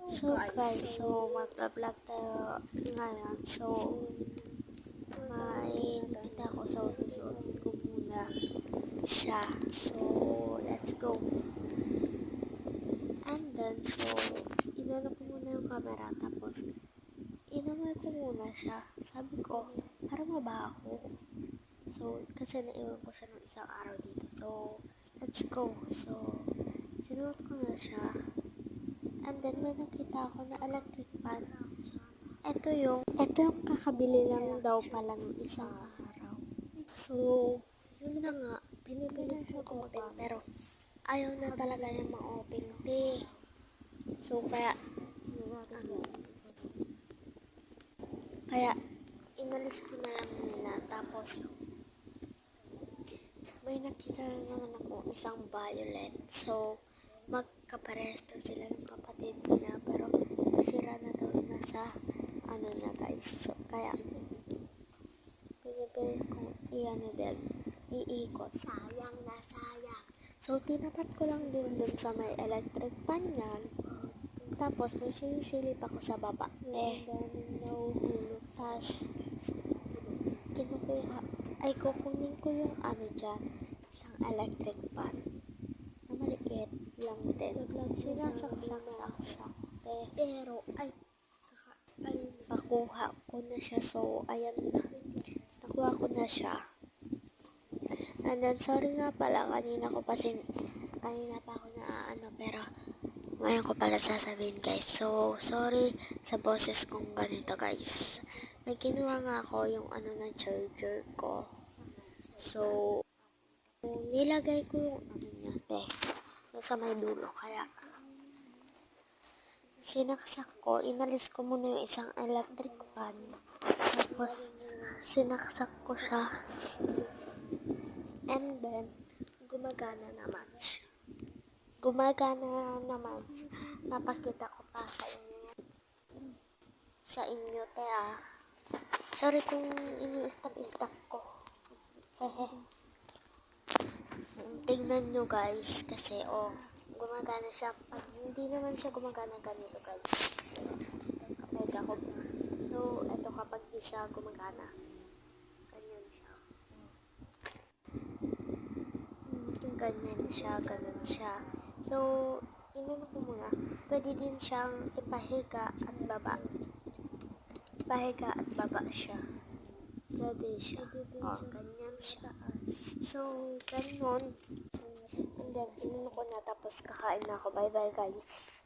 So guys, mag-vlog tayo ngayon. So, may nakita ko, so susuotin ko muna siya. So, let's go. And then, so, inano ko muna yung camera, tapos, inamoy ko muna siya. Sabi ko, para mabaho. So, kasi naiwan ko siya ng isang araw dito. So, let's go. So, sinuot ko na siya. And then, may nakita ako na electric fan. Ito yung kakabili lang daw pala ng isang araw. So, yun na nga, pinipilit ko open, pero ayaw na talaga niya ma-open, te. So, kaya inalis ko na lang nila. Tapos, may nakita na naman ako isang violet. So, magkaparesto sila ng kapatid niya, pero sira na daw na sa ano na guys. So, kaya pinipilit kong iikot. Sayang na sayang. So, tinapat ko lang din dun sa may electric fan yan. Tapos, may sinisilip ako sa baba. Sas, kukunin ko yung ano dyan, isang electric fan. Na maliit lang din. Sinasaksak. Pero, nakuha ko na siya. So, ayan na. Nakuha ko na siya. And then, sorry nga pala, kanina pa ako na pero ngayon ko pala sasabihin guys. So, sorry sa boses kong ganito guys. May kinuha nga ako yung ano na charger ko. So, nilagay ko yung ano niya, sa may dulo. Kaya, sinaksak ko, inalis ko muna yung isang electric fan. Tapos, sinaksak ko siya. And then, gumagana naman siya. Napakita ko pa sa inyo, Sorry kung ini-stop ko. Tignan nyo guys, kasi gumagana siya. Pag hindi naman siya gumagana ganito guys, kapag ako. So, eto kapag di siya gumagana, ganyan siya. Ganun siya. So, inano ko muna, pwede din siyang ipahiga at baba. Siya. Pwede siya. Ganyan siya. So, ganun. And then, inano ko na, tapos kakain na ako. Bye-bye, guys.